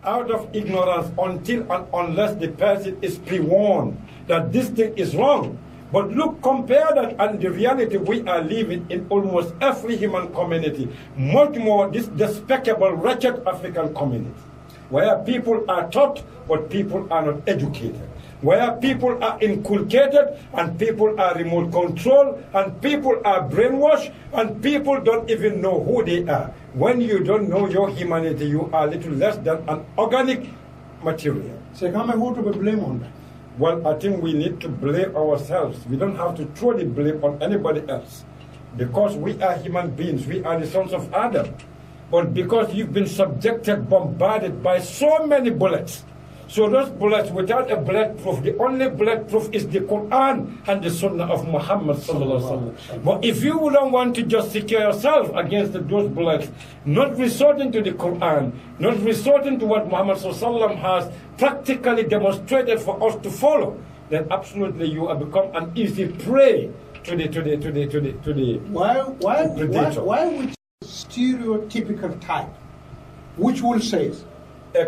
out of ignorance until and unless the person is pre-warned that this thing is wrong. But look, compare that and the reality we are living in almost every human community, much more this despicable, wretched African community, where people are taught but people are not educated, where people are inculcated and people are remote controlled and people are brainwashed and people don't even know who they are. When you don't know your humanity, you are little less than an organic material. So who to be blamed on that? Well, I think we need to blame ourselves. We don't have to throw the blame on anybody else. Because we are human beings, we are the sons of Adam. But because you've been subjected, bombarded by so many bullets, so those bullets without a bulletproof, the only bulletproof is the Quran and the Sunnah of Muhammad sallallahu alaihi wasallam. But if you don't want to just secure yourself against those bullets, not resorting to the Quran, not resorting to what Muhammad sallallahu alaihi wasallam has practically demonstrated for us to follow, then absolutely you have become an easy prey to the predator. Why would stereotypical type, which will say a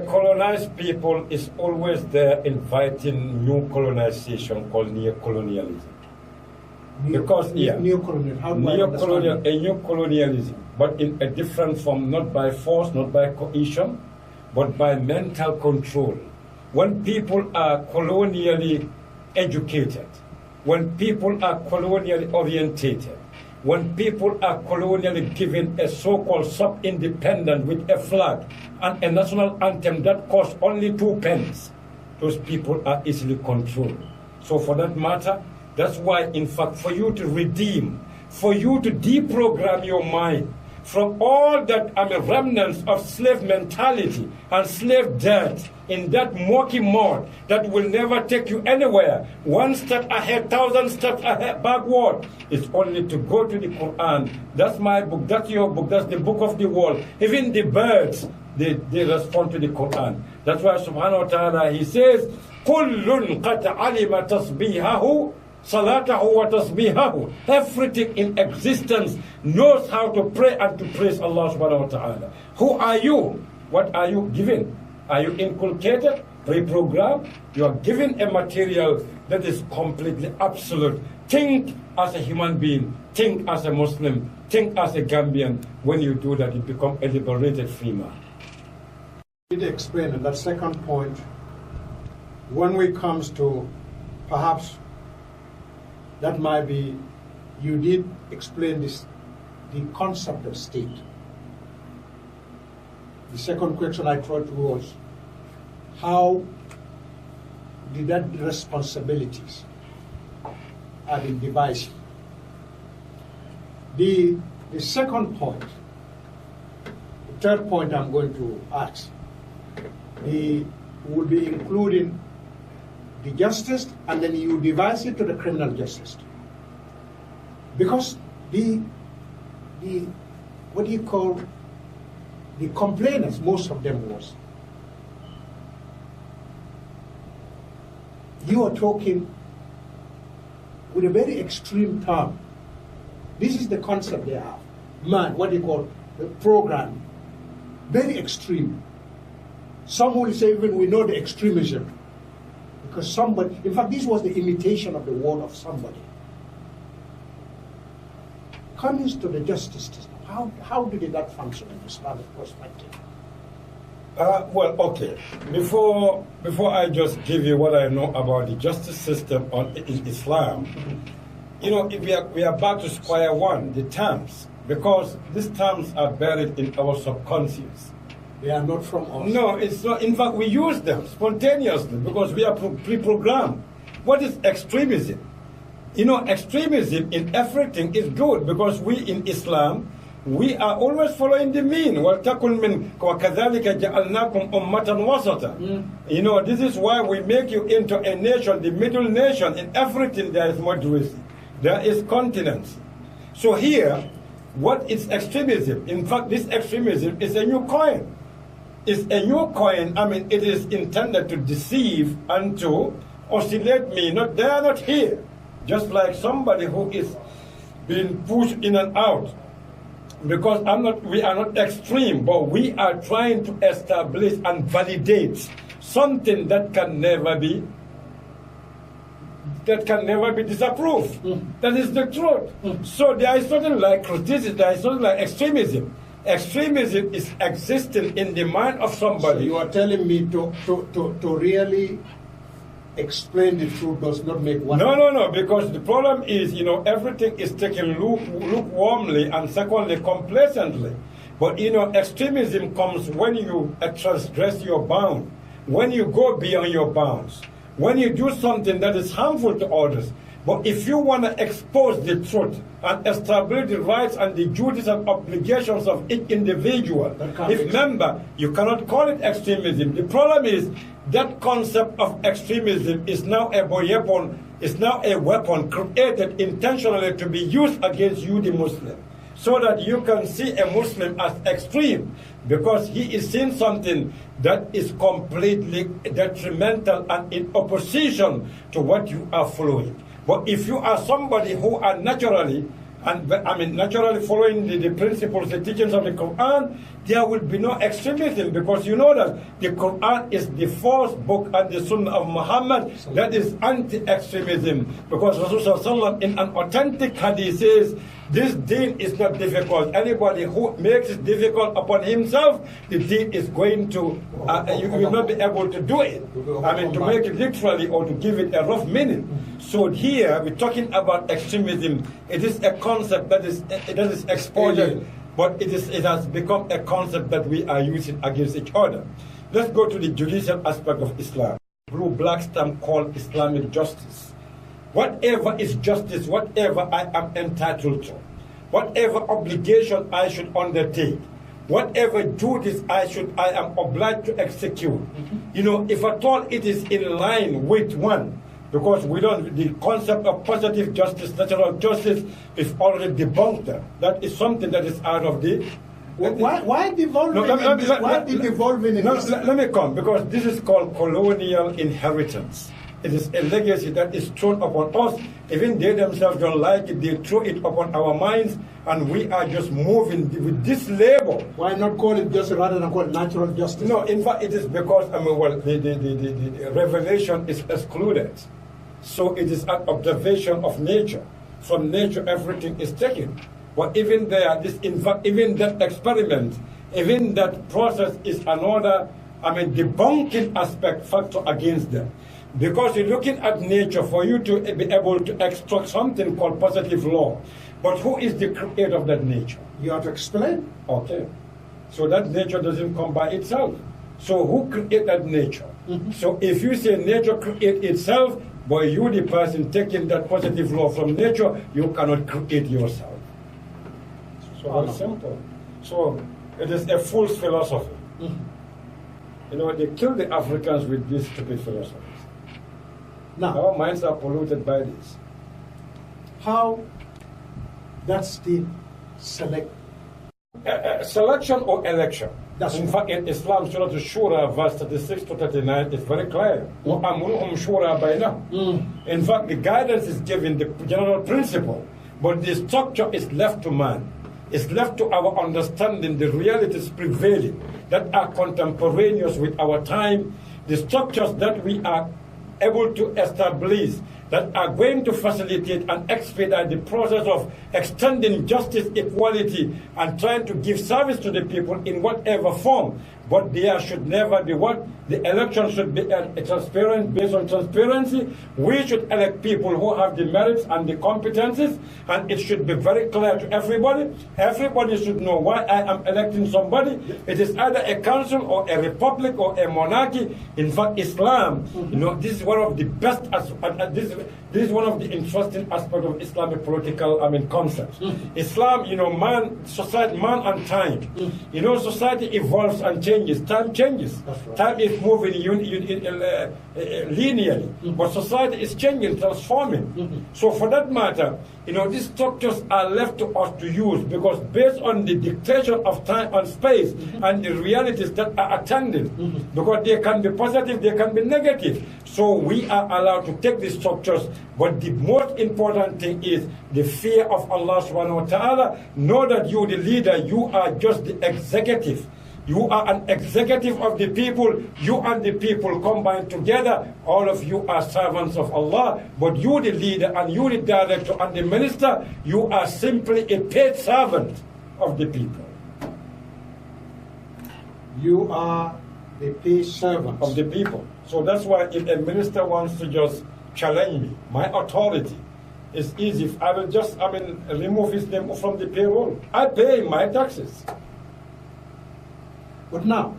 colonized people is always there inviting new colonization called neocolonialism. Neocolonialism, but in a different form, not by force, not by coercion, but by mental control. When people are colonially educated, when people are colonially orientated, when people are colonially given a so-called sub-independent with a flag and a national anthem that costs only 2 pence, those people are easily controlled. So for that matter, that's why, in fact, for you to redeem, for you to deprogram your mind from all that remnants of slave mentality and slave debt in that murky mud that will never take you anywhere, one step ahead, 1,000 steps ahead, backward, it's only to go to the Quran. That's my book, that's your book, that's the book of the world. Even the birds, they respond to the Quran. That's why subhanahu wa ta'ala, he says, كُلٌّ قَدْ عَلِمَ تَصْبِيهَهُ salatahu wa tasbihahu. Everything in existence knows how to pray and to praise Allah subhanahu wa ta'ala. Who are you? What are you given? Are you inculcated, pre-programmed? You are given a material that is completely absolute. Think as a human being, think as a Muslim, think as a Gambian. When you do that, you become a liberated free man. You did explain in that second point, when it comes to perhaps that might be, you did explain this, the concept of state. The second question I thought was, how did that responsibilities are being divided? The second point, the third point I'm going to ask, would be including the justice, and then you devise it to the criminal justice. Because what do you call, the complainants, most of them was, you are talking with a very extreme term. This is the concept they have. Man, what do you call the program? Very extreme. Some will say even we know the extremism. Because somebody, in fact, this was the imitation of the word of somebody. Coming to the justice system, how did that function in Islamic perspective? Well, okay. Before I just give you what I know about the justice system in Islam, you know, we are back to square one, the terms, because these terms are buried in our subconscious. They are not from us. No, it's not. In fact, we use them spontaneously because we are pre-programmed. What is extremism? You know, extremism in everything is good because we in Islam, we are always following the mean. وَلْتَكُنْ مِنْ وَكَذَلِكَ جَعَلْنَاكُمْ أُمَّةً وَسَطًا. You know, this is why we make you into a nation, the middle nation. In everything there is moderacy. There is continence. So here, what is extremism? In fact, this extremism is a new coin. It's a new coin. I mean, it is intended to deceive and to oscillate me. They are not here. Just like somebody who is being pushed in and out because we are not extreme, but we are trying to establish and validate something that can never be disapproved. That is the truth. So there is something like criticism, there is something like extremism. Extremism is existing in the mind of somebody. So you are telling me to really explain the truth does not make one. No, because the problem is, everything is taken lukewarmly and secondly, complacently. But, extremism comes when you transgress your bound, when you go beyond your bounds, when you do something that is harmful to others. But if you want to expose the truth and establish the rights and the duties and obligations of each individual, remember, you cannot call it extremism. The problem is that concept of extremism is now a weapon created intentionally to be used against you, the Muslim, so that you can see a Muslim as extreme because he is seeing something that is completely detrimental and in opposition to what you are following. But if you are somebody who are naturally following the principles, the teachings of the Quran, there will be no extremism, because you know that the Quran is the first book and the Sunnah of Muhammad that is anti-extremism. Because Rasulullah in an authentic hadith says, this deen is not difficult. Anybody who makes it difficult upon himself, the deen is going to, you will not be able to do it. To make it literally or to give it a rough meaning. So here, we're talking about extremism. It is a concept that is exploded, but it has become a concept that we are using against each other. Let's go to the judicial aspect of Islam. Blue black stamp called Islamic justice. Whatever is justice, whatever I am entitled to, whatever obligation I should undertake, whatever duties I am obliged to execute, if at all it is in line with one, because the concept of positive justice, natural justice, is already debunked. That is something that is out of the... Why devolving in this? Let me come, because this is called colonial inheritance. It is a legacy that is thrown upon us. Even they themselves don't like it, they throw it upon our minds, and we are just moving with this label. Why not call it justice rather than call it natural justice? No, in fact, it is because the revelation is excluded. So it is an observation of nature. From nature, everything is taken. But even there, even that experiment, even that process is another, debunking factor against them. Because you're looking at nature for you to be able to extract something called positive law. But who is the creator of that nature? You have to explain. Okay. So that nature doesn't come by itself. So who created that nature? So if you say nature creates itself, but you, the person taking that positive law from nature, you cannot create yourself. So very simple. So it is a false philosophy. They kill the Africans with these stupid philosophies. Now, our minds are polluted by this. How does the selection or election? In fact, in Islam, Surah Shura, verse 36 to 39, is very clear. In fact, the guidance is given, the general principle, but the structure is left to man. It's left to our understanding the realities prevailing that are contemporaneous with our time, the structures that we are able to establish that are going to facilitate and expedite the process of extending justice, equality, and trying to give service to the people in whatever form. But there should never be what? The election should be transparent, based on transparency. We should elect people who have the merits and the competencies, and it should be very clear to everybody. Everybody should know why I am electing somebody. It is either a council or a republic or a monarchy. In fact, Islam, this is one of the best, this is one of the interesting aspects of Islamic political, concepts. Islam, man and time. Society evolves and changes. changes, time changes. Right. Time is moving linearly, but society is changing, transforming. So for that matter, these structures are left to us to use, because based on the dictation of time and space and the realities that are attending, because they can be positive, they can be negative. So we are allowed to take these structures, but the most important thing is the fear of Allah subhanahu wa ta'ala. Know that you, the leader, you are just the executive. You are an executive of the people. You and the people combined together, all of you are servants of Allah. But you, the leader, and you, the director, and the minister, you are simply a paid servant of the people. You are the paid servant of the people. So that's why if a minister wants to just challenge me, my authority, it's easy. I will just, remove his name from the payroll. I pay my taxes. But now,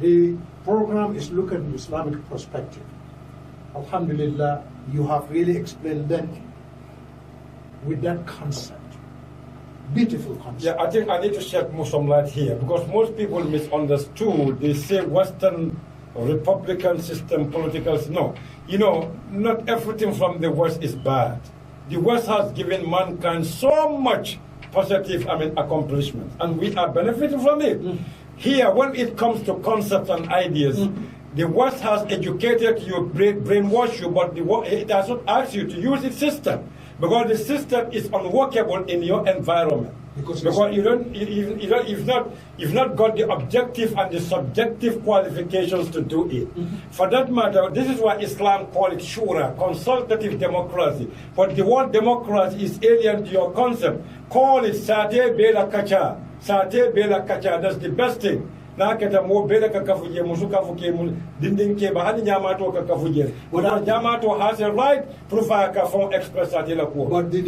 the program is looking at the Islamic perspective. Alhamdulillah, you have really explained that with that concept. Beautiful concept. Yeah, I think I need to shed some light here, because most people misunderstood. They say Western Republican system, political. No, not everything from the West is bad. The West has given mankind so much positive, accomplishments, and we are benefiting from it. Here, when it comes to concepts and ideas, the West has educated you, brainwashed you, but it does not ask you to use its system, because the system is unworkable in your environment. Because you've not got the objective and the subjective qualifications to do it. For that matter, this is why Islam calls it shura, consultative democracy. But the word democracy is alien to your concept. Call it sate bela kacha. Sate bela kacha. That's the best thing. Na kata mo bela kakafuje musuka fuke dinding ke ba hani nyamato kakafuje. But nyamato has a right to provide a phone express sate la ko. But did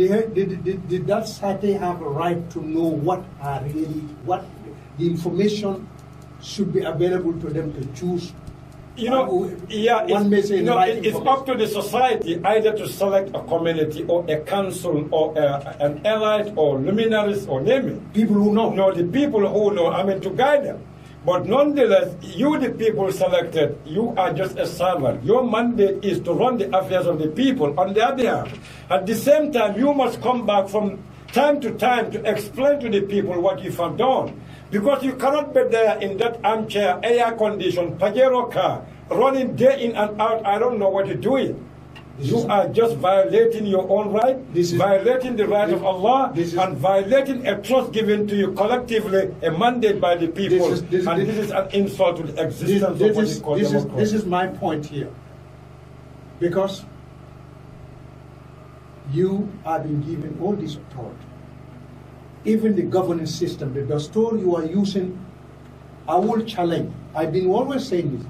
that sate have a right to know what the information should be available to them to choose? It's up to the society either to select a community or a council or an elite or luminaries or name it. People who know. No, the people who know, to guide them. But nonetheless, you, the people selected, you are just a servant. Your mandate is to run the affairs of the people on their behalf. At the same time, you must come back from time to time to explain to the people what you have done. Because you cannot be there in that armchair, air-conditioned, Pajero car, running day in and out. I don't know what you're doing. You are just violating your own right, violating the right of Allah, and violating a trust given to you collectively, a mandate by the people. This is an insult to the existence of what you call democracy. This is my point here. Because you have been given all this authority. Even the governing system, the dastur you are using, I will challenge. I've been always saying this.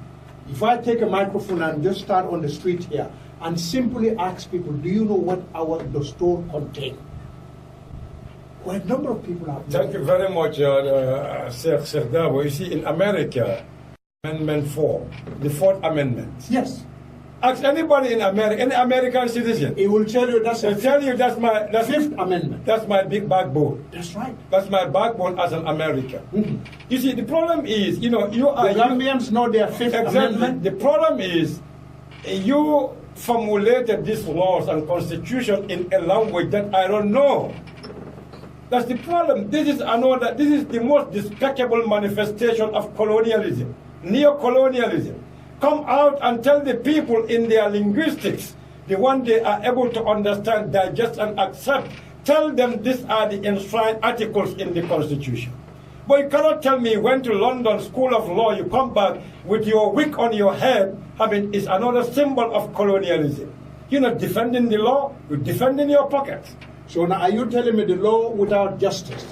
If I take a microphone and just start on the street here, and simply ask people, do you know what our dastur contains? Quite a number of people have. Thank you very much, Sheick Darboe. You see, in America, Amendment 4, the 4th Amendment. Yes. Ask anybody in America, any American citizen. He will tell you that's my 5th Amendment. That's my big backbone. That's right. That's my backbone as an American. You see, the problem is, you are... The Gambians know their 5th Amendment. The problem is, you formulated these laws and constitution in a language that I don't know. That's the problem. This is the most despicable manifestation of colonialism, neo-colonialism. Come out and tell the people in their linguistics, the one they are able to understand, digest, and accept. Tell them these are the enshrined articles in the Constitution. But you cannot tell me you went to London School of Law, you come back with your wig on your head. It's another symbol of colonialism. You're not defending the law, you're defending your pockets. So now are you telling me the law without justice?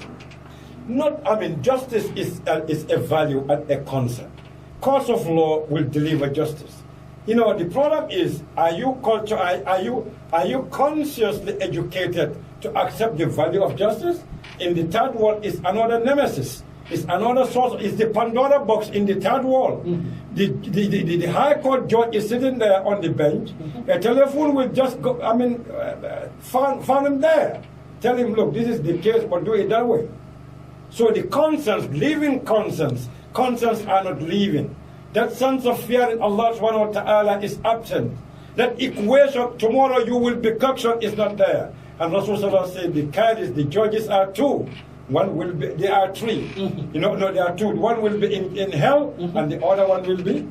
Justice is a value and a concept. Courts of law will deliver justice. The problem is, are you consciously educated to accept the value of justice? In the third world, it's another nemesis. It's another source. It's the Pandora box in the third world. The High Court judge is sitting there on the bench. A telephone will just go. Found him there. Tell him, look, this is the case, but do it that way. So the conscience, living conscience are not living. That sense of fear in Allah subhanahu wa ta'ala is absent. That equation, tomorrow you will be captured, is not there. And Rasulullah said the cadis, the judges are two. One will be, there are three. No, there are two. One will be in hell, and the other one will be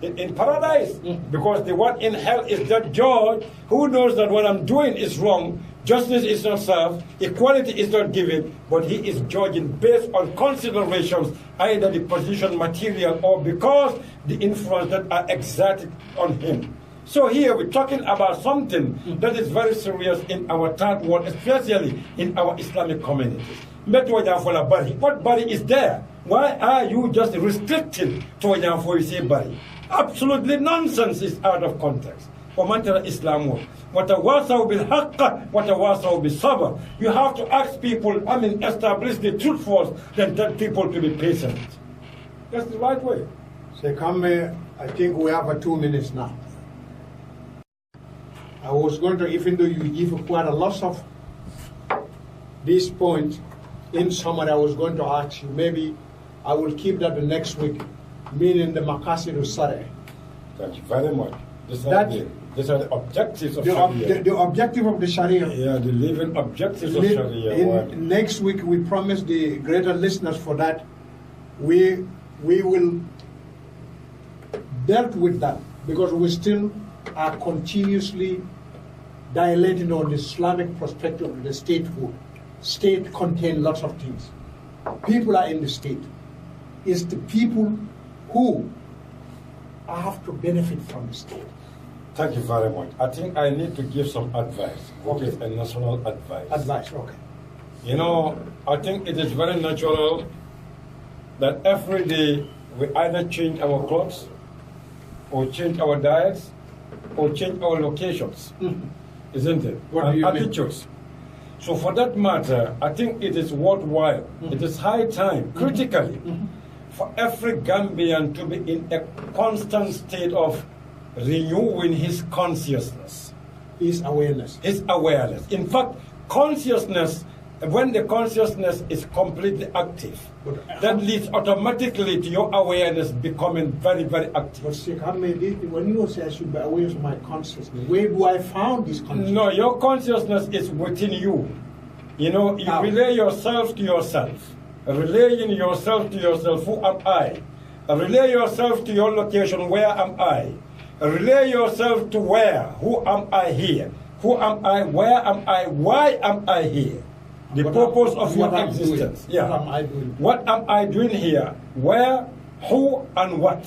in paradise. Because the one in hell is that judge who knows that what I'm doing is wrong, justice is not served, equality is not given, but he is judging based on considerations, either the position, material, or because the influence that are exerted on him. So here we're talking about something that is very serious in our third world, especially in our Islamic communities. What body is there? Why are you just restricted to when you say body? Absolutely nonsense is out of context. Islam. You have to ask people, establish the truth first, then tell people to be patient. That's the right way. Sheick Hamma, I think we have 2 minutes now. I was going to, even though you give quite a lot of these points, in summary, I was going to ask you, maybe I will keep that the next week, meaning the Makasidu Sare. Thank you very much. These are the objectives of Sharia. The objective of the Sharia. Yeah, the living objectives of Sharia. Next week, we promise the greater listeners for that, we will deal with that, because we still are continuously dilating on the Islamic perspective of the statehood. State contains lots of things. People are in the state. It's the people who have to benefit from the state. Thank you very much. I think I need to give some advice. What is a national advice? Advice, okay. You know, I think it is very natural that every day we either change our clothes, or change our diets, or change our locations. Isn't it? What do you attitudes. So for that matter, I think it is worthwhile. It is high time, critically, for every Gambian to be in a constant state of renewing his consciousness. His awareness. His awareness. In fact, consciousness, when the consciousness is completely active, that leads automatically to your awareness becoming very, very active. But Sheick Hamma, when you say I should be aware of my consciousness, where do I find this consciousness? No, your consciousness is within you. You know, you relay yourself to yourself. Relaying yourself to yourself, who am I? Relay yourself to your location, where am I? Relay yourself to where, who am I here? Who am I, where am I, why am I here? The purpose of your existence. Yeah. What am I doing? What am I doing here? Where, who, and what?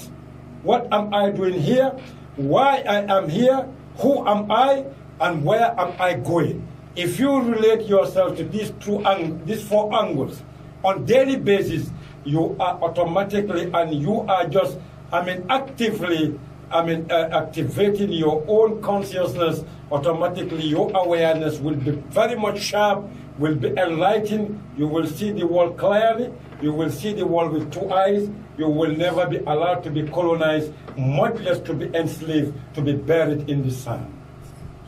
What am I doing here? Why I am here? Who am I? And where am I going? If you relate yourself to these four angles on daily basis, you are automatically and you are just, actively, activating your own consciousness. Automatically, your awareness will be very much sharp, will be enlightened. You will see the world clearly. You will see the world with two eyes. You will never be allowed to be colonized, much less to be enslaved, to be buried in the sand.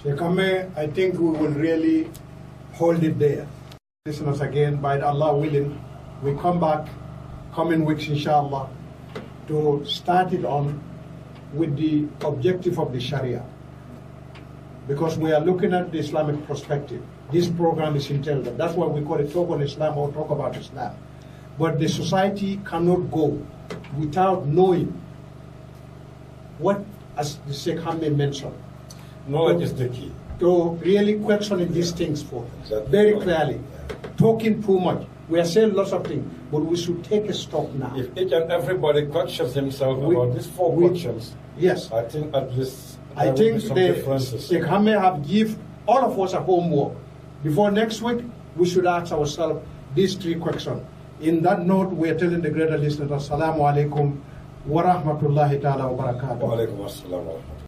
Sheick Hamma, I think we will really hold it there. Listeners, again, by Allah willing, we come back coming weeks, inshallah, to start it on with the objective of the Sharia. Because we are looking at the Islamic perspective. This program is intelligent. That's why we call it Talk on Islam or Talk about Islam. But the society cannot go without knowing what, as the Sheick Hamma mentioned, knowledge is the key. To really questioning these things for very clearly. Talking too much. We are saying lots of things, but we should take a stop now. If each and everybody questions himself about these four questions, yes, I think at least I think Sheick Hamma have give all of us a homework. Before next week, we should ask ourselves these three questions. In that note, we are telling the greater listeners, Assalamu alaikum wa rahmatullahi ta'ala wa barakatuh. Wa alaikum assalam wa rahmatullahi.